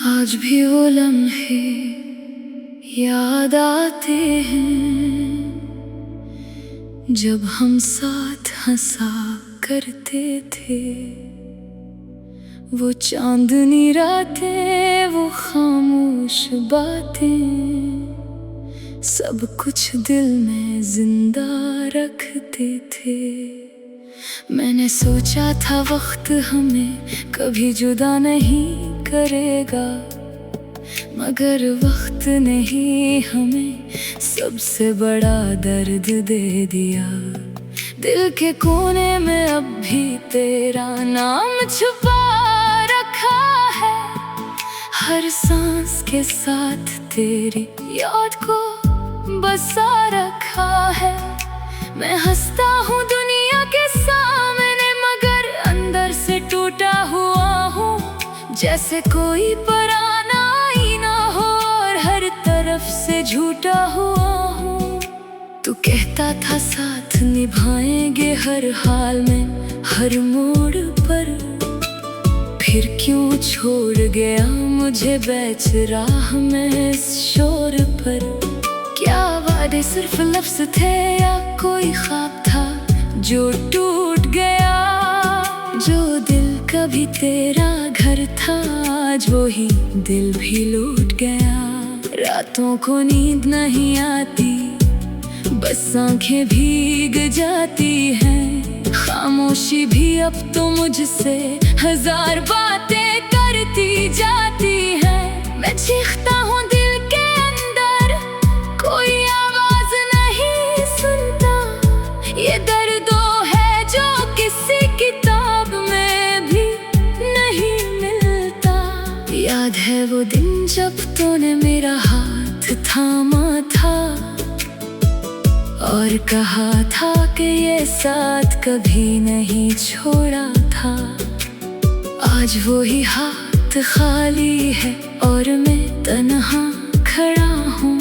आज भी वो लम्हे याद आते हैं जब हम साथ हंसा करते थे। वो चांदनी रातें, वो खामोश बातें, सब कुछ दिल में जिंदा रखते थे। मैंने सोचा था वक्त हमें कभी जुदा नहीं करेगा, मगर वक्त ने ही हमें सबसे बड़ा दर्द दे दिया। दिल के कोने में अब भी तेरा नाम छुपा रखा है, हर सांस के साथ तेरी याद को बसा रखा है। मैं हंसता हूँ दुनिया के सामने, मगर अंदर से टूटा हुआ हूँ, जैसे कोई पराना ही ना हो और हर तरफ से झूठा हुआ हूँ। तू कहता था साथ निभाएंगे हर हाल में, हर मोड़ पर, फिर क्यों छोड़ गया मुझे बेच राह में इस शोर पर। क्या वादे सिर्फ लफ्ज़ थे या कोई ख्वाब था जो टूट गया? जो दिल कभी तेरा घर था, आज वो ही दिल भी लूट गया। रातों को नींद नहीं आती, बस आंखें भीग जाती हैं। खामोशी भी अब तो मुझसे हजार बातें करती जाती है। मैं चीखता हूँ दिल के अंदर, कोई आवाज नहीं सुनता। ये दर्दों है जो किसी किताब में भी नहीं मिलता। याद है वो दिन जब तूने मेरा हाथ थामा था और कहा था कि ये साथ कभी नहीं छोड़ा था। आज वो ही हाथ खाली है और मैं तन्हा खड़ा हूँ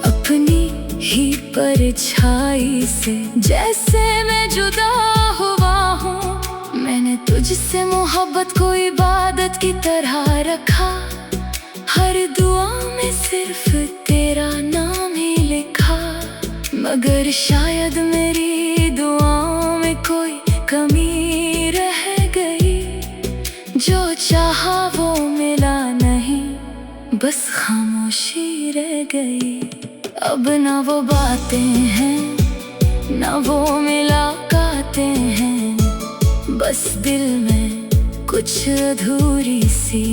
अपनी ही परछाई से, जैसे मैं जुदा हुआ हूँ। मैंने तुझसे मोहब्बत को इबादत की तरह रखा, हर दुआ में सिर्फ तेरा नाम ही लिखा। मगर शायद मेरी दुआओं में कोई कमी रह गई, जो चाहा वो मिला नहीं, बस खामोशी रह गई। अब ना वो बातें हैं ना वो मुलाकातें हैं, बस दिल में कुछ अधूरी सी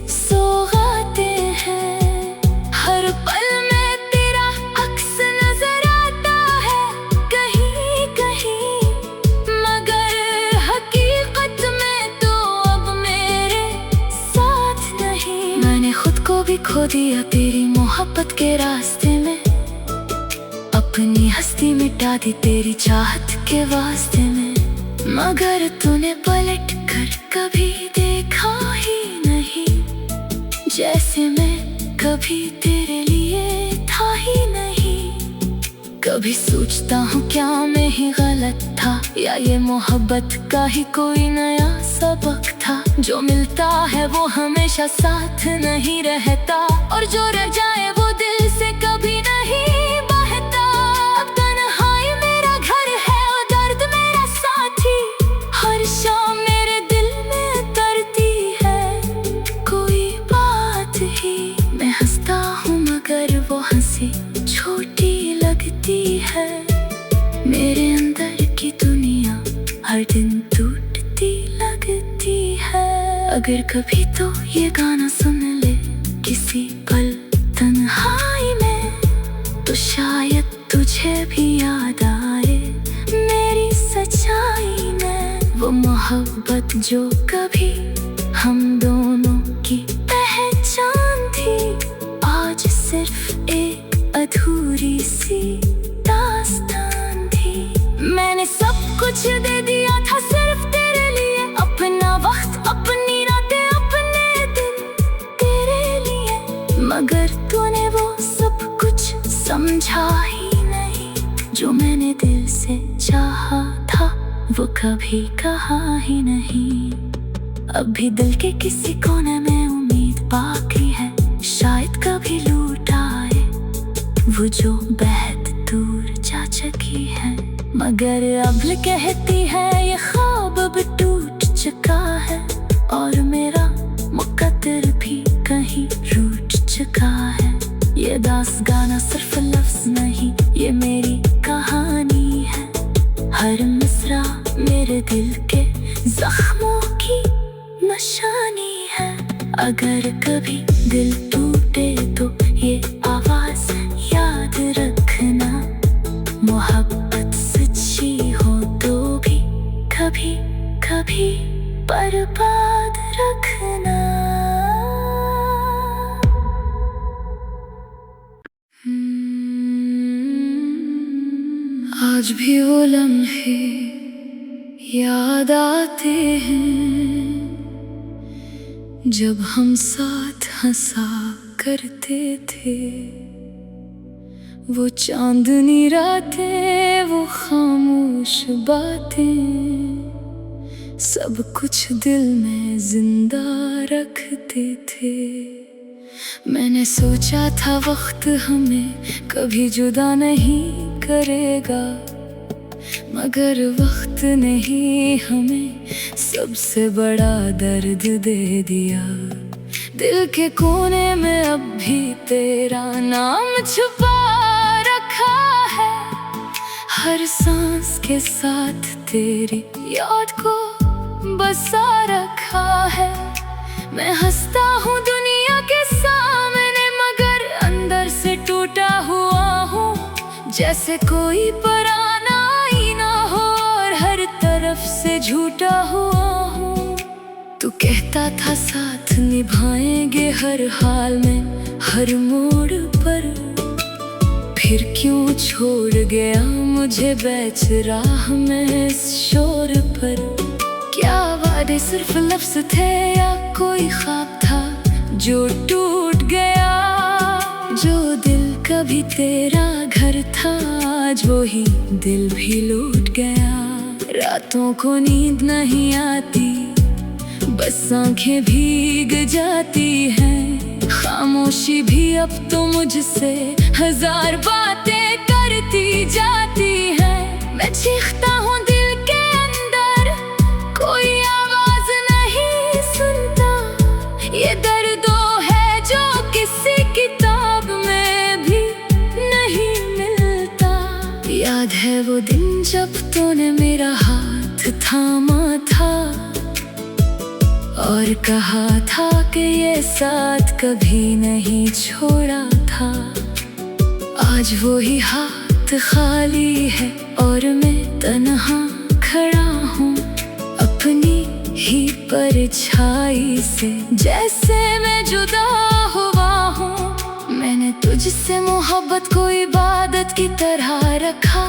सौगातें हैं। हर पल में तेरा अक्स नजर आता है कहीं कहीं, मगर हकीकत में तो अब मेरे साथ नहीं। मैंने खुद को भी खो दिया तेरी मोहब्बत के रास्ते में, अपनी हस्ती मिटा दी तेरी चाहत के वास्ते में। मगर तूने पलट कर कभी देखा ही नहीं, जैसे मैं कभी तेरे लिए था ही नहीं। कभी सोचता हूँ क्या मैं ही गलत था, या ये मोहब्बत का ही कोई नया सबक था। जो मिलता है वो हमेशा साथ नहीं रहता, और जो रह जाए वो दिल से कभी नहीं बहता। अब तन्हाई मेरा घर है और दर्द मेरा साथी, हर शाम मेरे दिल में तरती है कोई बात ही। मैं हंसता हूँ मगर वो हंसी छोटी लगती है। मेरे अंदर की दुनिया हर दिन टूटती लगती है। अगर कभी तो ये गाना सुन ले किसी पल तन्हाई में, तो शायद तुझे भी याद आए मेरी सच्चाई में। वो मोहब्बत जो कभी हम दोनों की पहचान थी, आज सिर्फ एक अधूरी सी दास्तान थी। मैंने सब कुछ दे दिया था सिर्फ तेरे लिए, अपना वक्त, अपनी रातें, अपने दिन तेरे लिए। मगर तूने वो सब कुछ समझा ही नहीं, जो मैंने दिल से चाहा था वो कभी कहा ही नहीं। अब भी दिल के किसी कोने में उम्मीद बाकी है, शायद कभी लूट आए वो जो बेहद दूर जा चुकी है। मगर अब कहती है ये ख्वाब अब टूट चुका है, और मेरा मुकद्दर भी कहीं रूठ चुका है। ये दास गाना सिर्फ लफ्ज नहीं, ये मेरी कहानी है। हर मिसरा मेरे दिल के जख्मों की निशानी है। अगर कभी दिल टूटे तो ये आवाज याद रखना, मोहब्बत सच्ची हो तो भी कभी कभी बर्बाद रखना। आज भी वो लम्हे याद आते हैं जब हम साथ हंसा करते थे। वो चांदनी रातें, वो खामोश बातें, सब कुछ दिल में जिंदा रखते थे। मैंने सोचा था वक्त हमें कभी जुदा नहीं करेगा, मगर वक्त ने ही हमें सबसे बड़ा दर्द दे दिया। दिल के कोने में अब भी तेरा नाम छुपा रखा है, हर सांस के साथ तेरी याद को बसा रखा है। मैं हंसता हूँ दुनिया के सामने, मगर अंदर से टूटा हुआ हूँ, जैसे कोई पराना ही ना हो और हर तरफ से झूठा हुआ हूँ। तू कहता था साथ निभाएंगे हर हाल में, हर मोड़ पर, फिर क्यों छोड़ गया मुझे बैच राह में इस शोर पर। क्या वादे सिर्फ लफ्ज थे या कोई ख्वाब था जो टूट गया? जो दिल कभी तेरा घर था, आज वो ही दिल भी लूट गया। रातों को नींद नहीं आती, बस आंखें भीग जाती हैं। खामोशी भी अब तो मुझसे हजार बातें करती जाती है। मैं चीखता हूँ दिल के अंदर, कोई आवाज नहीं सुनता। ये दर्द है जो किसी किताब में भी नहीं मिलता। याद है वो दिन जब तूने मेरा हाथ थामा था और कहा था कि ये साथ कभी नहीं छोड़ा था। आज वो ही हाथ खाली है और मैं तन्हा खड़ा हूँ अपनी ही परछाई से, जैसे मैं जुदा हुआ हूँ। मैंने तुझसे मोहब्बत को इबादत की तरह रखा,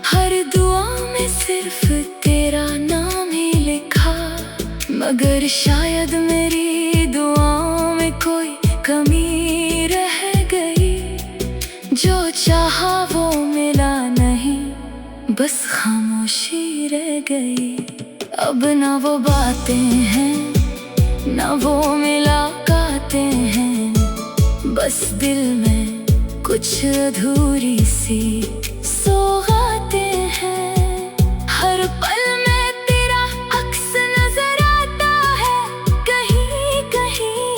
हर दुआ में सिर्फ तेरा नाम ही लिखा। मगर शायद मेरी दुआओं में कोई कमी रह गई, जो चाहा वो मिला नहीं, बस खामोशी रह गई। अब ना वो बातें हैं ना वो मुलाकातें हैं, बस दिल में कुछ अधूरी सी सौगातें हैं। हर पल में तेरा अक्स नजर आता है कहीं कहीं,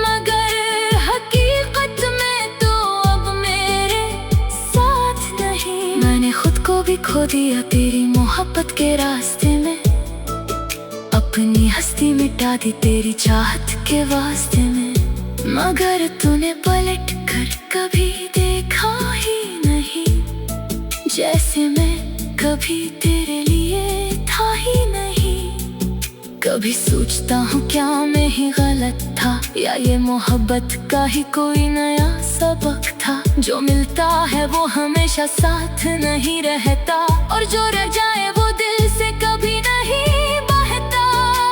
मगर हकीकत में तो अब मेरे साथ नहीं। मैंने खुद को भी खो दिया तेरी मोहब्बत के रास्ते में, अपनी हस्ती मिटा दी तेरी चाहत के वास्ते में। मगर तूने पलट कर कभी देखा ही नहीं, जैसे मैं कभी तेरे लिए था ही नहीं। कभी सोचता हूँ क्या मैं ही गलत था, या ये मोहब्बत का ही कोई नया सबक था। जो मिलता है वो हमेशा साथ नहीं रहता, और जो रह जाए वो दिल से कभी नहीं बहता।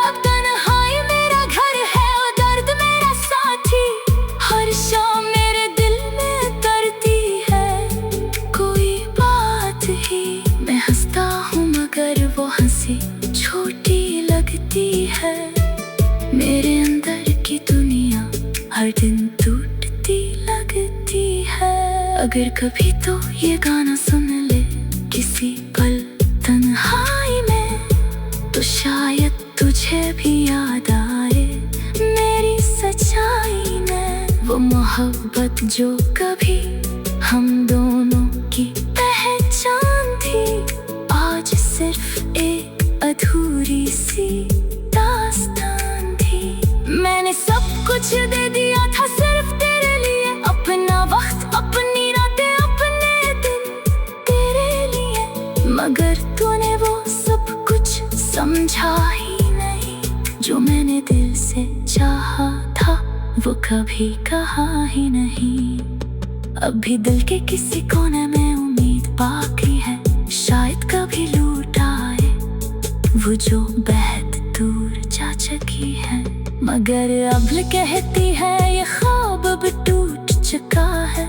अब तन्हाई मेरा घर है और दर्द मेरा साथी, हर शाम मेरे दिल में तरती है कोई बात ही। मैं हंसता हूँ मगर वो हंसी छोटी लगती है, मेरे अंदर की दुनिया हर दिन टूटती लगती है। अगर कभी तो ये गाना सुन ले किसी पल तन्हाई में, तो शायद तुझे भी याद आए मेरी सच्चाई में। वो मोहब्बत जो कभी हम दोनों की पहचान थी, आज सिर्फ एक अधूरी सी दास्तान थी। मैंने सब कुछ दे दिया था सिर्फ तेरे लिए, अपना वक्त, अपनी रातें, अपने दिन तेरे लिए, मगर तूने वो सब कुछ समझा ही नहीं। जो मैंने दिल से चाहा था वो कभी कहा ही नहीं। अब भी दिल के किसी कोने में उम्मीद बाकी है, शायद कभी लौट आए वो जो बेहद दूर जा चुकी है। मगर अब कहती है ये ख्वाब अब टूट चुका है,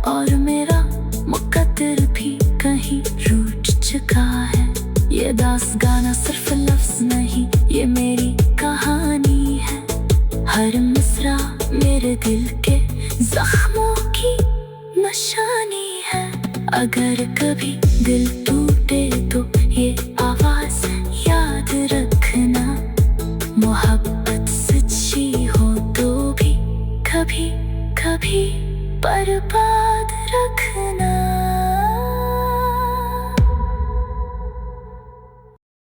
और मेरा मुकद्दर भी कहीं रूठ चुका है। ये दास गाना सिर्फ लफ्ज नहीं, ये मेरी कहानी है। हर मिसरा मेरे दिल के जख्मों की निशानी है। अगर कभी दिल टूटे तो ये आवाज याद रखना, मोहब्बत सच्ची हो तो भी कभी कभी बर्बाद रख